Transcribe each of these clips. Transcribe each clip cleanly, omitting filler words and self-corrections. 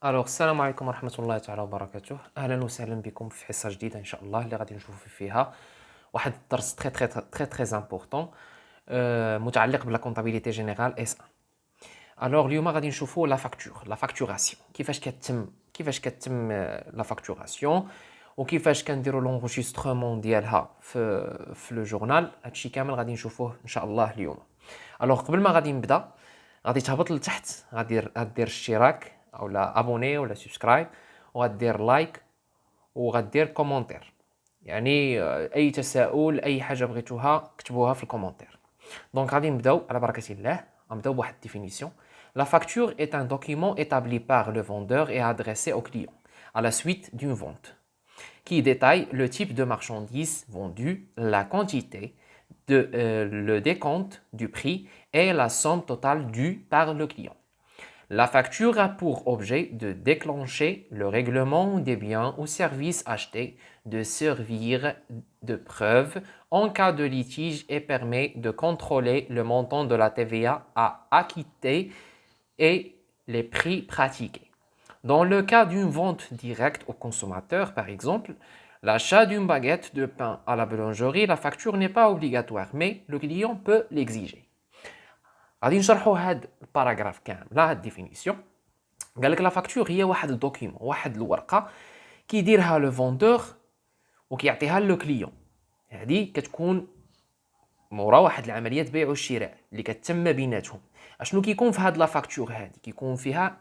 السلام عليكم ورحمة الله تعالى وبركاته. أهلا وسهلا بكم في حصة جديدة إن شاء الله اللي غادي نشوفوا فيها واحد الدرس تري تري تري تري امبورطون متعلق بلا كونطابيليتي جينيرال اس 1. اليوم غادي نشوفوا لا فاكتوراسيون كيفاش كتم لا فاكتوراسيون وكيفاش كنديروا لونجسترومون ديالها في لو جورنال. هادشي كامل غادي نشوفوه ان شاء الله اليوم. قبل ما غادي نبدا غادي تهبط لتحت، غادير اشتراك او لا ابوني ولا سبسكرايب، وغدير لايك وغدير كومونتير، يعني اي تساؤل اي حاجه بغيتوها كتبوها في الكومونتير. دونك غادي نبداو على بركه الله. غنبداو بواحد définition. La facture est un document établi par le vendeur et adressé au client à la suite d'une vente qui détaille le type de marchandise vendue, la quantité, le décompte du prix et la somme totale due par le client. La facture a pour objet de déclencher le règlement des biens ou services achetés, de servir de preuve en cas de litige et permet de contrôler le montant de la TVA à acquitter et les prix pratiqués. Dans le cas d'une vente directe au consommateur, par exemple, l'achat d'une baguette de pain à la boulangerie, la facture n'est pas obligatoire, mais le client peut l'exiger. غادي نشرحوا هاد الباراغراف كامله، هاد ديفينيسيون. قال لك لا فاكتور هي واحد الدوكيمون، واحد الورقه كيديرها لو فوندور وكيعطيها لو كليون. هادي كتكون مورا واحد العمليه بيع والشراء اللي كتتم ما بيناتهم. اشنو كيكون في هاد لا فاكتور هادي؟ كيكون فيها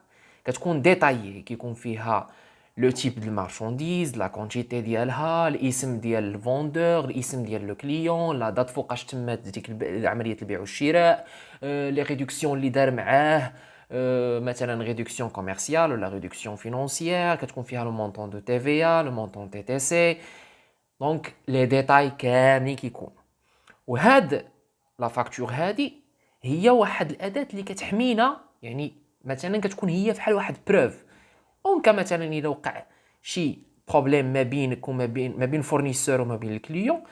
كتكون ديتايي، كيكون فيها لو تيب دو مارشانديز، لا كونتيتي ديالها، الاسم ديال الفوندور، الاسم ديال لو كليون، لا دات فوقاش تمات ديك عمليه البيع والشراء، لي ريدكسيون اللي دار معاه، مثلا ريدكسيون كوميرسيال ولا ريدكسيون فينونسيير، كتكون فيها لو مونطون دو تي في ا، لو مونطون تي تي سي. دونك لي ديتاي كاملين كيكون. وهاد لا فاكتور هادي هي واحد الاداه اللي كتحمينا، يعني مثلا كتكون هي بحال واحد بروف. اون مثلا الا وقع شي بروبليم ما بينك وما بين فورنيسور وما بين الكليون،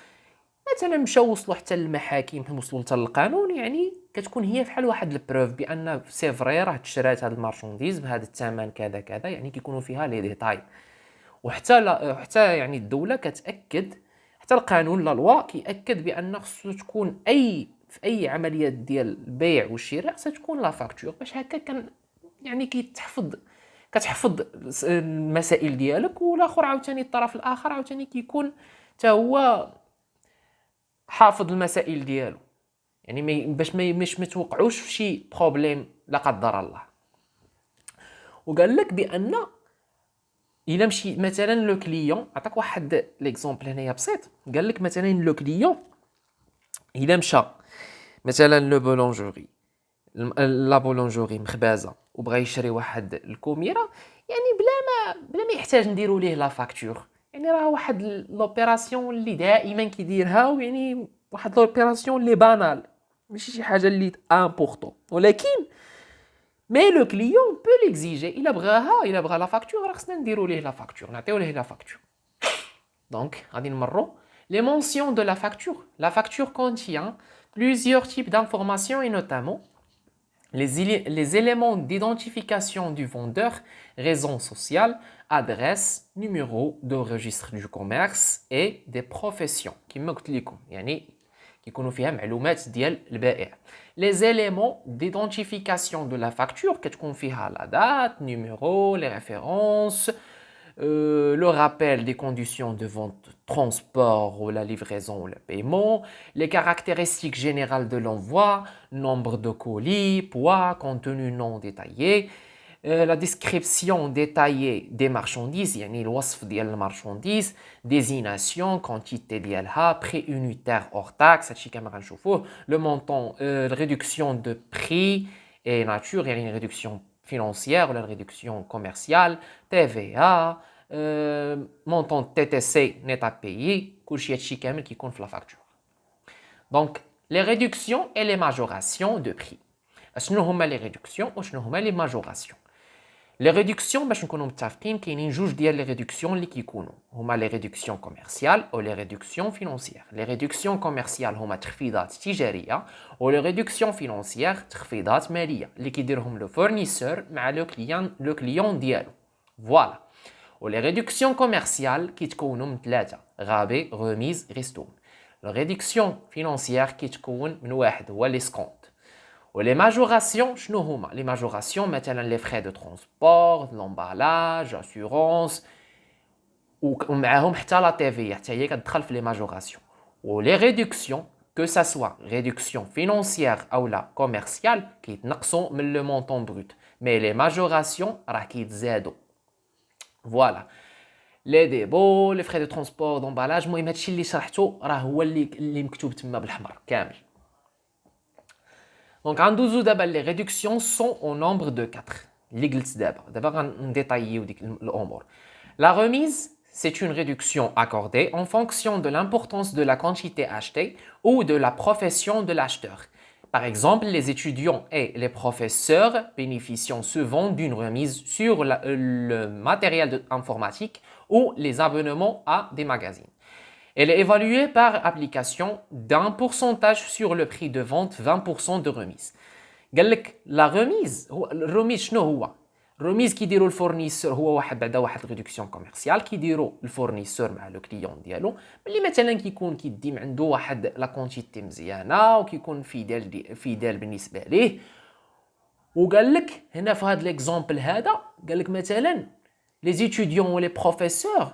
مثلا مشاو وصلوا حتى للمحاكم، وصلوا حتى للقانون، يعني كتكون هي بحال واحد البروف بان سي فري راه تشرات هاد المارشونديز بهذا الثمن كذا كذا، يعني كيكونوا فيها لي ديتاي. حتى يعني الدوله كتاكد، حتى القانون لا لوا كيأكد بان خصو تكون في اي عمليات ديال البيع والشراء ستكون لا فاكتور، باش هكا يعني كتحفظ المسائل ديالك، والاخر عاوتاني الطرف الاخر عاوتاني كيكون حتى هو حافظ المسائل ديالو، يعني باش ما توقعوش في شي بروبليم لا قدر الله. وقال لك بان الا مشي مثلا لو كليون، عطاك واحد ليكزامبل هنايا بسيط. قال لك مثلا لو كليون الا مشى مثلا لو بولونجوري، لا بولونجوري مخبازه، وبغى يشري واحد الكوميره، يعني بلا ما يحتاج نديروا ليه لا فاكتور، يعني راه واحد لوبيراسيون اللي دائما كيديرها، ويعني واحد لوبيراسيون اللي بانال، ماشي شي حاجه اللي امبورطون. ولكن مي لو كليون بو ليكزيجي، الا بغى لا فاكتور راه خصنا نديروا ليه لا فاكتور، نعطيو ليه لا فاكتور. دونك غادي نمروا les mentions de la facture. La facture contient plusieurs types d'informations et notamment les éléments d'identification du vendeur, raison sociale, adresse, numéro de registre du commerce et des professions. كما قلت لكم يعني كيكونوا فيها معلومات ديال البائع. Les éléments d'identification de la facture كتكون فيها la date, numéro, les références, le rappel des conditions de vente, transport ou la livraison ou le paiement, les caractéristiques générales de l'envoi, nombre de colis, poids, contenu non détaillé, la description détaillée des marchandises, يعني الوصف ديال المارشانديز، désignation, quantité ديالها، prix unitaire hors taxe، هادشي كامل غنشوفوه، le montant, réduction de prix et nature، يعني une réduction financière ou la réduction commerciale, TVA, montant TTC net à payer، كلشي هادشي كامل كيكون في لا فاكتور. Donc les réductions et les majorations de prix. شنو هما les réductions وشنو هما les majorations؟ لي ريدكسيون باش نكونوا متفقين كاينين جوج ديال لي ريدكسيون اللي كيكونوا، هما لي ريدكسيون كوميرسيال او لي ريدكسيون فينونسيير. لي ريدكسيون كوميرسيال هما تخفيضات تجاريه، و لي ريدكسيون فينونسيير تخفيضات ماليه اللي كيديرهم لو فورنيسور مع لو كليون ديالو. Voilà. Les réductions commerciales qui تكونوا ثلاثة غابة remise ristourne. La réduction financière qui تكون من واحد هو l'escompte. Les majorations شنو هما؟ Les majorations مثلا les frais de transport, l'emballage, l'assurance ومعاهم حتى la TVA حتى هي كتدخل في les majorations. Les réductions que ça soit réduction financière ou la commerciale كيتنقصوا من le montant brut. Mais les majorations راه كيتزادوا. Voilà. Les dépôts, les frais de transport, d'emballage, المهم هادشي اللي شرحته راه هو اللي مكتوب تما بالحمر كامل. Donc غندوزو دابا les réductions sont au nombre de 4. اللي قلت دابا غنديطاييو ديك الامور. La remise, c'est une réduction accordée en fonction de l'importance de la quantité achetée ou de la profession de l'acheteur. Par exemple, les étudiants et les professeurs bénéficient souvent d'une remise sur le matériel informatique ou les abonnements à des magazines. Elle est évaluée par application d'un pourcentage sur le prix de vente, 20% de remise. قال لك la remise, الرميز شنو هو؟ الرميز كيديروا الفورنيسور هو واحد ريدكسيون كوميرسيال كيديروا الفورنيسور مع لو كليون ديالو ملي مثلا كيكون كيديم عنده واحد لا كونتيتي مزيانه وكيكون فيدال بالنسبه ليه. وقال لك هنا في هذا ليكزامبل هذا قال لك مثلا لي زيتيديون ولي بروفيسور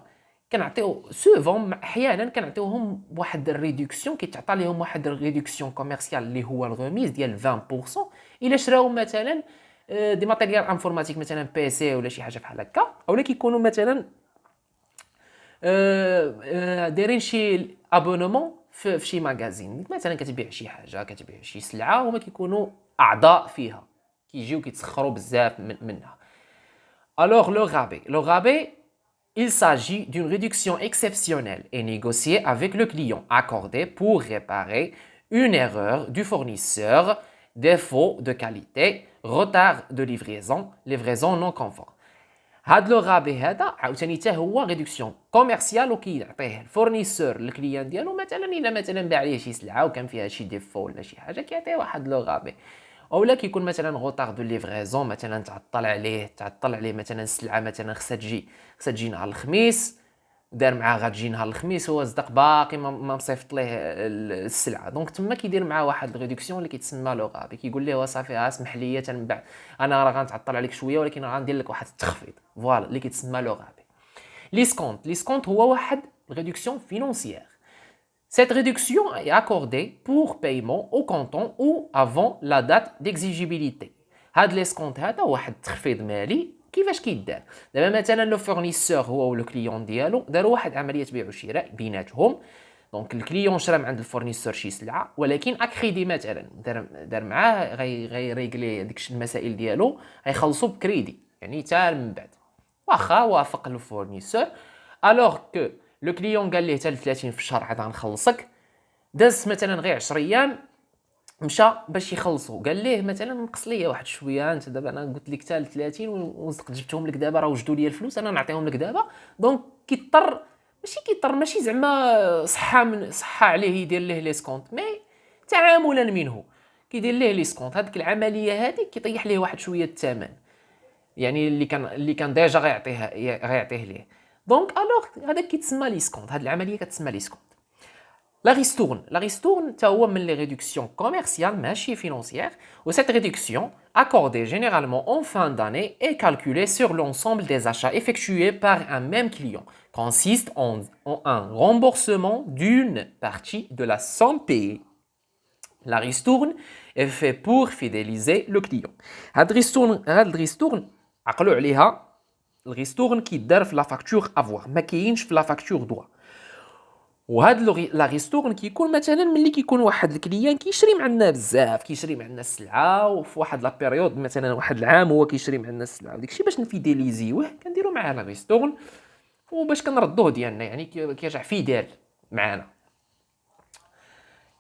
كنعطيو سوفون احيانا كنعطيوهم واحد الريدكسيون كيتعطى لهم واحد الريدكسيون كوميرسيال اللي هو الغوميز ديال 20% الا شراو مثلا دي ماتيريال انفورماتيك مثلا بي سي ولا شي حاجه بحال هكا اولا كيكونوا مثلا دايرين شي ابونمون في شي ماغازين مثلا كتبيع شي حاجه كتبيع شي سلعه وما كيكونوا اعضاء فيها كيجيو كيتسخروا بزاف منها. Alors le rabais il s'agit d'une réduction exceptionnelle et négociée avec le client accordée pour réparer une erreur du fournisseur, défaut de qualité, retard de livraison non conforme. هاد لو غابي هذا عاوتاني حتى هو ريدكسيون كوميرسيال وكيعطيه الفورنيسور للكليان ديالو مثلا الا مثلا باع ليه شي سلعه وكان فيها شي ديفو ولا شي حاجه كيعطيه واحد لو غابي. اولا كيكون مثلا غوطار دو ليفريزون مثلا تعطل عليه مثلا السلعه مثلا خصها تجي نهار الخميس دار معاه غتجي نهار الخميس هو صدق باقي ما مصيفط ليه السلعه دونك تما كيدير معاه واحد الريدكسيون اللي كيتسمى لو غابي كيقول ليه صافي اسمح لي تنبع انا راه غنتعطل عليك شويه ولكن غندير لك واحد التخفيض فوالا اللي كيتسمى لو غابي. ليسكونت هو واحد ريدكسيون فينونسيير. Cette réduction est accordée pour paiement au comptant ou avant la date d'exigibilité. هاد ليسكونت هذا واحد التخفيض مالي كيفاش كيدار؟ دابا مثلا لو فورنيسور هو ولو كليون ديالو داروا واحد عمليه بيع وشراء بيناتهم دونك الكليون شرا من عند الفورنيسور شي سلعه ولكن اكريدي مثلا دار معاه غيريغلي ديك المسائل ديالو غيخلصوا بكريدي يعني حتى من بعد واخا وافق الفورنيسور الوغ كو لو كليون قال ليه حتى 30 في الشهر عاد غنخلصك داز مثلا غير 10 ايام مشى باش يخلصوا قال ليه مثلا نقص ليا واحد شويه انت دابا انا قلت لك حتى 30 وصدق جبتهم لك دابا راه وجدوا لي الفلوس انا نعطيهم لك دابا دونك كيضطر ماشي زعما صحه عليه يدير ليه ليسكونت مي تعاملا منه كيدير ليه ليسكونت هذيك العمليه هذه كيطيح ليه واحد شويه الثمن يعني اللي كان ديجا غيعطيه ليه دونك الوغ هذاك كيتسمى ليسكونت هذه العمليه كتسمى ليسكونت. La ristourne, c'est les réductions commerciales, mais financières. Ou cette réduction, accordée généralement en fin d'année, est calculée sur l'ensemble des achats effectués par un même client, consiste en un remboursement d'une partie de la somme payée. La ristourne est faite pour fidéliser le client. هاد الريستورن عقلوا عليها الريستورن كيدار في لا فاكتور افوار ما كاينش في لا فاكتور دوا. وهاد لا ريستورن كيكون مثلا ملي كيكون واحد الكليان كيشري معنا بزاف كيشري معنا السلعه وفي واحد لا بيريود مثلا واحد العام هو كيشري معنا السلعه وداكشي باش نفيديليزيوه كنديروا معاه لا ريستورن وباش كنردوه ديالنا يعني كيرجع فيدال معنا.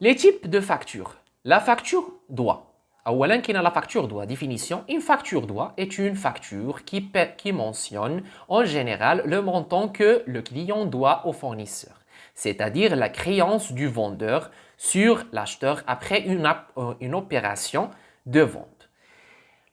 لي تيب دو فاكتور لا فاكتور دوا اولا كاينه لا فاكتور دوا ديفينيسيون une facture doit est une facture qui mentionne en général le montant que le client doit au fournisseur, c'est-à-dire la créance du vendeur sur l'acheteur après une opération de vente.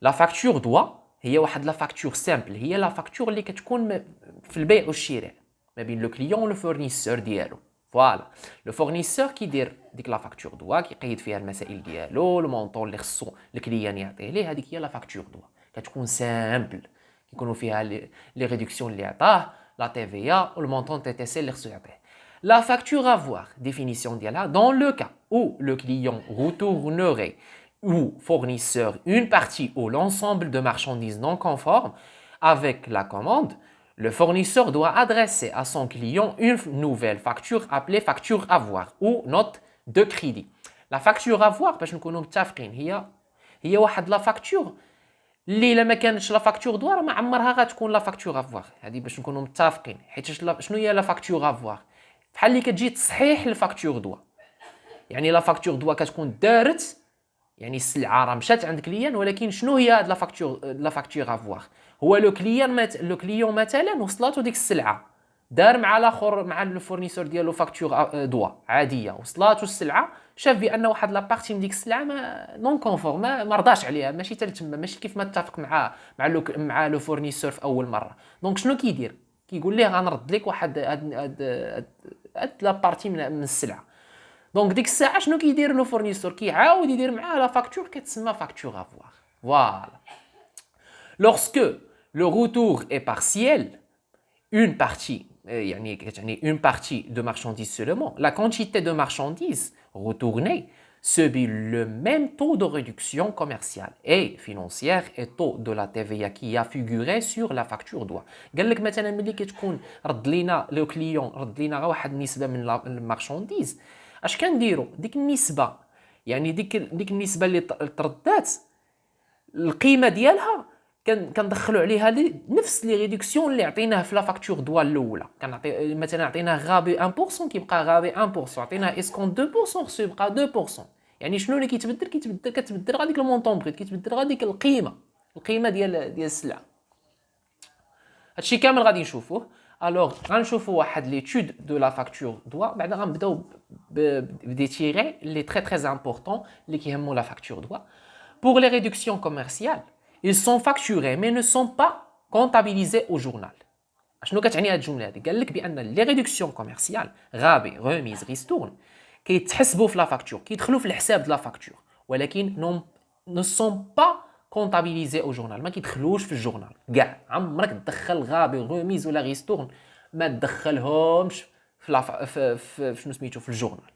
La facture doit هي واحد لا فاكتور سامبل، هي لا فاكتور اللي كتكون في البيع والشراء ما بين لو كليون ولو فورنيسور ديالو. فوالا لو فورنيسور كيدير ديك لا فاكتور دوا، كيقيد فيها المسائل ديالو، لو مونطون اللي خصو الكليان يعطيه ليه، هذيك هي لا فاكتور دوا، كتكون سامبل، كيكونوا فيها لي ريدكسيون اللي عطاه، لا تي في ا والمونطون تي تي سي اللي خصو يعطيه. La facture à voir, définition d'IALA, dans le cas où le client retournerait ou fournisseur une partie ou l'ensemble de marchandises non conformes avec la commande, le fournisseur doit adresser à son client une nouvelle facture appelée facture à voir ou note de crédit. La facture à voir, باش نكونوا متفقين، هي واحد لا فاكتور اللي الا ما كانتش لا فاكتور دوا راه ما عمرها غتكون لا فاكتور افوار. هذه باش نكونوا متفقين، حيت شنو هي لا فاكتور افوار؟ بحال اللي كتجي تصحيح الفاكتور دوا. يعني لا فاكتور دوا كتكون دارت، يعني السلعه راه مشات عند كليان، ولكن شنو هي هاد لا فاكتور افوار؟ هو لو كليون مثلا وصلاتو ديك السلعه، دار مع الاخر مع الفورنيسور ديالو فاكتور دوا عاديه، وصلاتو السلعه، شاف بان واحد لا بارتي من ديك السلعه ما نون كونفورم، ما رضاش عليها، ماشي حتى تما، ماشي كيف ما اتفق مع لو فورنيسور في اول مره. دونك شنو كيدير؟ كيقول ليه غنرد لك واحد هاد لا بارتي من السلعه. دونك ديك الساعه شنو كيدير لو فورنيسور؟ كيعاود يدير معاه لا فاكتور كتسمى فاكتور افوار. فوالا. Lorsque le retour est partiel, une partie, une partie de marchandises seulement, la quantité de marchandises retournées subit le même taux de réduction commerciale et financière et taux de la TVA qui a figuré sur la facture doit. قال لك مثلا ملي كتكون رد لينا لو كليون رد لينا غير واحد النسبه من المارشانديز، اش كنديروا ديك النسبه، يعني ديك النسبه اللي تردات القيمه ديالها كندخلوا عليها نفس لي ريدكسيون اللي عطيناه في لا فاكتور دوا الاولى. كنعطي مثلا عطيناه غابي 1% كيبقى غابي 1%، عطيناه اسكون 2% خصو يبقى 2%. يعني شنو اللي كتبدل غاديك المونطون بغيت، كيتبدل غاديك القيمه ديال السلعه. هادشي كامل غادي نشوفوه. الوغ غنشوفوا واحد ليتود دو لا فاكتور دوا، بعدا غنبداو بدي تيغي لي تري امبورطون اللي كيهموا لا فاكتور دوا. Pour les réductions commerciales, ils sont facturés mais ne sont pas comptabilisés au journal. شنو كتعني هاد الجمله هادي؟ قال لك بان لي ريدكسيون كوميرسيال غابي ريميز ريستورن كيتحسبوا في لا فاكتور، كيدخلوا في الحساب د لا فاكتور، ولكن ne sont pas comptabilisés au journal، ما كيدخلوش في الجورنال. كاع عمرك تدخل غابي ريميز ولا ريستورن ما تدخلهمش في شنو سميتو في الجورنال.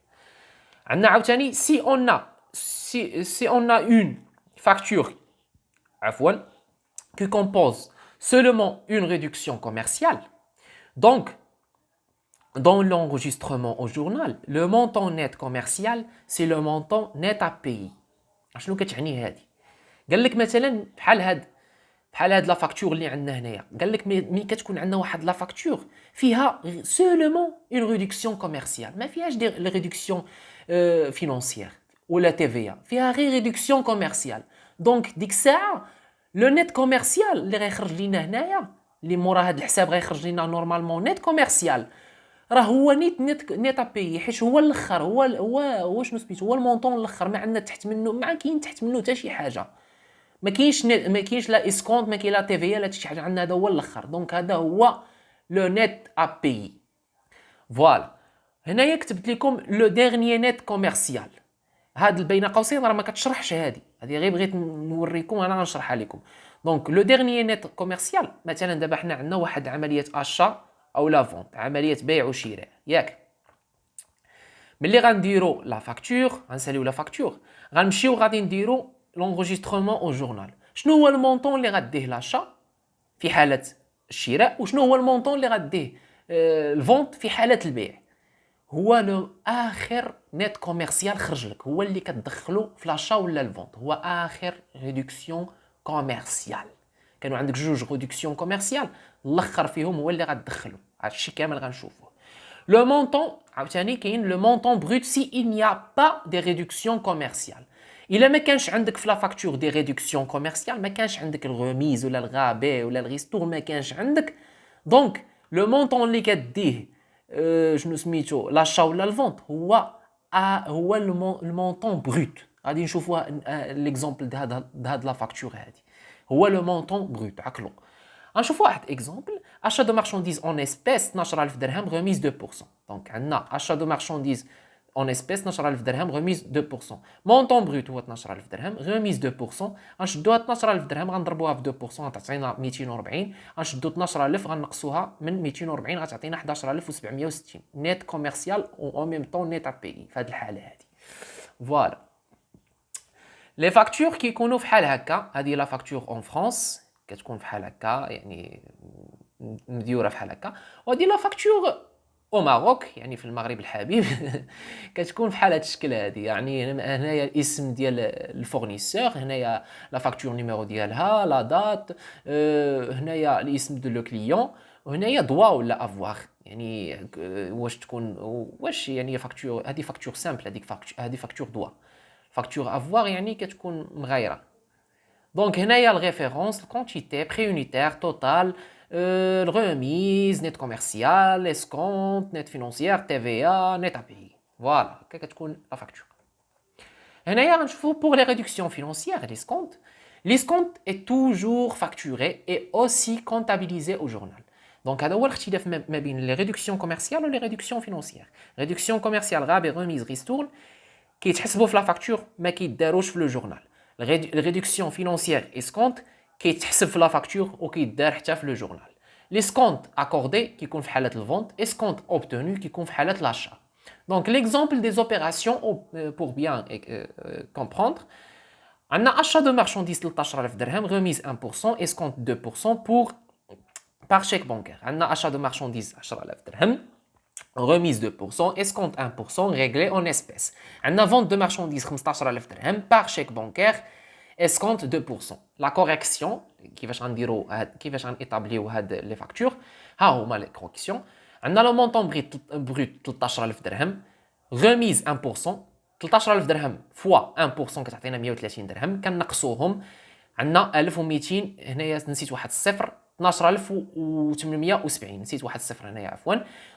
عندنا عاوتاني si on a une facture qui compose seulement une réduction commerciale, donc dans l'enregistrement au journal, le montant net commercial, c'est le montant net à payer. شنو كتعني هذه؟ قال لك مثلا بحال هاد لا فاكتور اللي عندنا هنايا، قال لك ملي كتكون عندنا واحد لا فاكتور فيها سولمون اون ريدكسيون كوميرسيال، ما فيهاش دي ريدكسيون فينانسيير ولا تي في ا، فيها غير ريدكسيون كوميرسيال. دونك ديك الساعه لو نيت كوميرسيال اللي غيخرج لينا هنايا، اللي مورا هاد الحساب غيخرج لينا نورمالمون نيت كوميرسيال، راه هو نيت ابي، حيت هو الاخر، هو شنو سميتو، هو المونطون الاخر، ما عندنا تحت منه، ما كاين تحت منه حتى شي حاجه، ما كاينش لا اسكونت، ما كاين لا تي في لا حتى شي حاجه، عندنا هذا هو الاخر. دونك هذا هو لو نيت ابي. فوالا. هنايا كتبت لكم لو ديرنيي نيت كوميرسيال، هاد بين قوسين راه ما كتشرحش، هذه غير بغيت نوريكم، انا غنشرحها لكم. دونك لو ديرنيي نيت كوميرسيال، مثلا دابا حنا عندنا واحد عمليه اشا او لا فونت، عمليه بيع وشراء، ياك؟ ملي غنديروا لا فاكتور، غنساليو لا فاكتور، غنمشيو غادي نديروا لونغوجيسترومون او جورنال. شنو هو المونطون اللي غديه لاشا في حاله الشراء، وشنو هو المونطون اللي غديه الفونت في حاله البيع؟ هو لو اخر نيت كوميرسيال خرج لك، هو اللي كتدخلو في لاشا ولا الفونت، هو اخر ريدكسيون كوميرسيال. كانوا عندك جوج ريدكسيون كوميرسيال، الاخر فيهم هو اللي غتدخلو. هادشي كامل غنشوفوه. لو مونطون عاوتاني كاين لو مونطون بروت سي il n'y a pas de réduction commerciale. الا ما كانش عندك في لا فاكتور دي ريدكسيون كوميرسيال، ما كانش عندك الغوميز ولا الغابي ولا الريستور، ما كانش عندك، دونك لو مونطون اللي كديه شنو سميتو لاشا ولا الفونت هو المونطون بروت. غادي نشوفوها ليكزامبل د هاد لا فاكتور هادي، هو لو مونطون بروت. عقلوا غنشوفوا واحد اكزومبل. achat de marchandises en espèces 12000 درهم remise 2%. دونك عندنا achat de marchandises en espèces 12000 درهم remise 2%. مونطون بروت هو 12000 درهم remise 2%. غنشدوها 12000 درهم غنضربوها في 2% غتعطينا 240. غنشدو 12000 غنقصوها من 240 غتعطينا 11760 نيت كوميرسيال و en même temps نيت ابي في هذه الحاله هذه. فوالا لي فاكتور كيكونوا فحال هكا. هذه لا فاكتور اون فرانس كتكون فحال هكا يعني مديوره فحال هكا. وهذه لا فاكتور او ماروك يعني في المغرب الحبيب كتكون فحال هذا الشكل هذه. يعني هنايا الاسم ديال الفورنيسور، هنايا لا فاكتور نيميرو ديالها، لا دات، هنايا الاسم دو لو كليون، وهنايا دوا ولا افوار. يعني واش تكون واش يعني فاكتور هذه فاكتور سامبل، هذه فاكتور دوا. فاكتور افوار يعني كتكون مغايره. دونك هنايا الريفيرونس الكونتيتي بري يونيتير توتال الغوميز نيت كوميرسيال اسكونت نيت فينونسيير تي في ا نيت ابي. فوالا هكا كتكون لا فاكتور. هنايا غنشوفو بور لي ريدكسيون فينونسيير ليسكونت. ليسكونت اي توجور فاكتوري اي اوسي كونتابيليزي او جورنال. دونك هذا هو الاختلاف ما بين لي ريدكسيون كوميرسيال و لي ريدكسيون فينونسيير. ريدكسيون كوميرسيال غابي غوميز ريستورن كيتحسبوا في لا فاكتور ما كيداروش في لو جورنال. الريدكسيون فينونسيير اسكونت كيتحسب في لا فاكتور وكيدار حتى في لو جورنال. ليسكونت اكوردي كيكون في حاله الفونت، اسكونت اوبتونو كيكون في حاله لاشا. دونك ليكزامبل دي اوبيراسيون بور بيان كومبروندر. عندنا achat de marchandises 13000 درهم remise 1% escompte 2% pour par chèque bancaire. عندنا achat de marchandises 10000 درهم remise 2%, escompte 1%, réglé en espèces. On a vente de marchandises 15000 درهم par chèque bancaire, escompte 2%. La correction, كيفاش غنطابليو هاد لي فاكتور، ها هما لي كوريكسيون. عندنا لو مونطون بروت 13000 درهم remise 1%. 13000 درهم فوا 1% كتعطينا 130 درهم. كنقصوهم عندنا 1200. هنايا نسيت واحد الصفر 12870 نسيت واحد الصفر هنايا عفوا.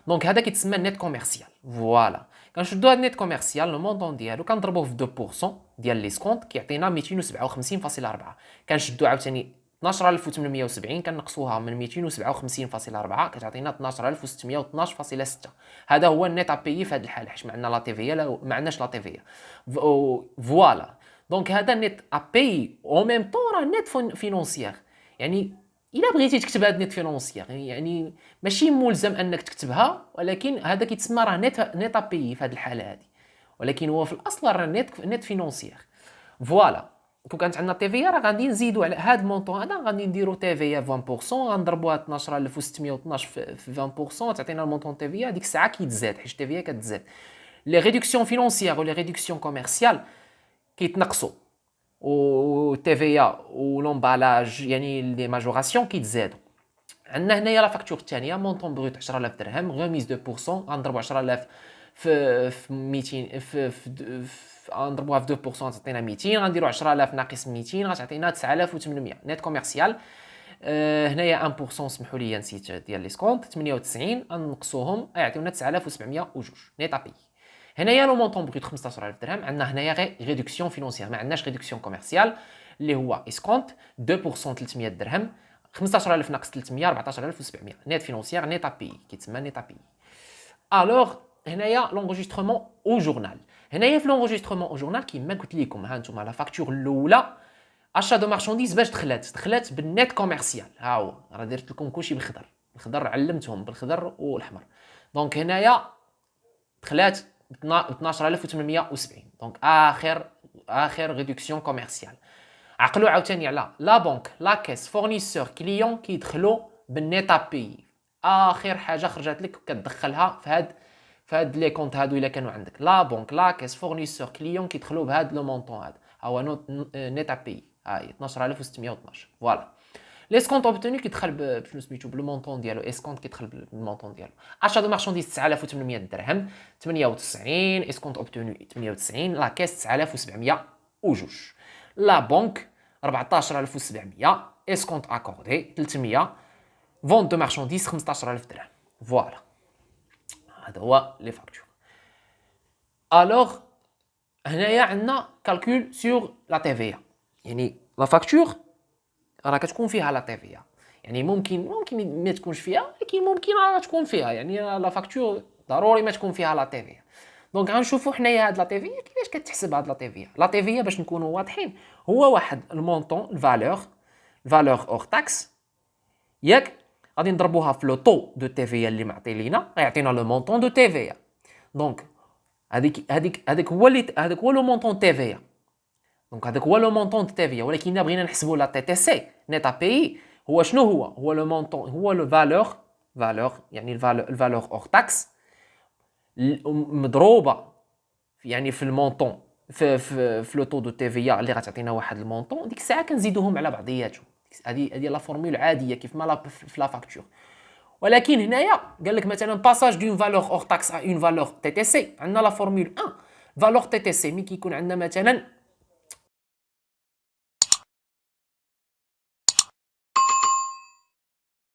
دونك هذا كيتسمى نيت كوميرسيال. فوالا كنشدو هاد نيت كوميرسيال لو مونطون ديالو كنضربوه في 2% ديال ليسكونت كيعطينا 257.4. كنشدو عاوتاني 12870 كنقصوها من 257.4 كتعطينا 12612.6. هذا هو النيت ابيي في هذه الحاله حيت ما عندنا لا تي في ما عندناش لا تي في. فوالا دونك هذا نيت ابيي او ميم طون راه نيت فينونسيير. يعني الا بغيتي تكتب هاد نيت فينونسيير يعني ماشي ملزم انك تكتبها، ولكن هذا كيتسمى راه نيت ابيي في هذه الحاله هذه، ولكن هو في الاصل راه نيت فينونسيير. فوالا كون كانت عندنا تي في راه غادي نزيدوا على هذا المونطون هذا غادي نديروا تي في 20% غنضربوها 12612 في 20% تعطينا المونطون تي في. هذيك الساعه كيتزاد حيت تي في كتزاد. لي ريدكسيون فينونسيير و لي ريدكسيون كوميرسيال كيتنقصوا، و تي في و لومبالاج يعني لي ماجوراسيون كيتزادوا. عندنا هنايا لا فاكتور الثانيه مونطون بروت 10000 درهم غوميز 2%. غنضربوا 10000 في 200 غنضربوها في 2% تعطينا 200. غنديروا 10000 ناقص 200 غتعطينا 9800 نيت كوميرسيال. هنايا 1% سمحوا لي نسيت ديال لي سكونت 98 غنقصوهم يعطيونا 9702 نيت ابي. هنايا لو مونطون بروت 15000 درهم. عندنا هنايا غير ريدكسيون فينونسيير ما عندناش ريدكسيون كوميرسيال اللي هو اسكونت 2% 300 درهم 15000 ناقص 300 14700 نيت فينونسيير نيت ابي كيتسمى نيت ابي. الوغ هنايا لونجسترمون او جورنال. هنايا في لونجسترمون او جورنال كيما قلت لكم ها نتوما لا فاكتور الاولى اشا دو مارشانديز باش دخلات بالنيت كوميرسيال. ها هو راه درت لكم كلشي بالخضر، الخضر علمتهم بالخضر والاحمر. دونك هنايا دخلات 12870 دونك اخر ريدكسيون كوميرسيال. عقلوا عاوتاني على لا بنك لا كيس فورنيسور كليون كيدخلوا بالنيت ابي. اخر حاجه خرجت لك كتدخلها في هاد لي كونط هادو الا كانوا عندك لا بنك لا كيس فورنيسور كليون كيدخلوا بهاد لو مونطون هذا هو نيت ابي هاي 12612. فوالا ليسكونت اوبتوني كيدخل بشنو سميتو بالمونطون ديالو. اسكونت كيدخل بالمونطون ديالو. اشا دو مارشانديز 9800 درهم 98 اسكونت اوبتوني 98 لا كيس 9702 لا بنك 14700 اسكونت اكوردي 300 فونت دو مارشانديز 15000 درهم. فوالا هذا هو لي فاكتور. الوغ هنايا عندنا كالكول سور لا تي في يعني لا فاكتور راه كتكون فيها لا تي في. يعني ممكن ما تكونش فيها، لكن ممكن راه تكون فيها. يعني لا فاكتور ضروري ما تكون فيها لا تي في. دونك غنشوفوا حنايا هاد لا تي في كيفاش كتحسب هاد لا تي في. لا تي في باش نكونوا واضحين هو واحد المونطون الفالور اور تاكس، ياك؟ غادي نضربوها في لو طو دو تي في اللي معطي لينا، غيعطينا لو مونطون دو تي في. دونك هذاك هو لو مونطون تي في. دونك هذاك هو لو مونطون تي في. ولكن الا بغينا نحسبوا لا تي تي سي نيتا بي، هو شنو هو لو مونطون، هو لو فالور يعني الفالور اور تاكس مضروبه يعني في المونطون في لو طو دو تي في اللي غتعطينا واحد المونطون. ديك الساعه كنزيدوهم على بعضياتهم. هذه لا فورمول عاديه كيف ما في لا فاكتور. ولكن هنايا قال لك مثلا باساج دون فالور اور تاكس ا اون فالور تي تي سي، عندنا لا فورمول 1 فالور تي تي سي مي كيكون عندنا مثلا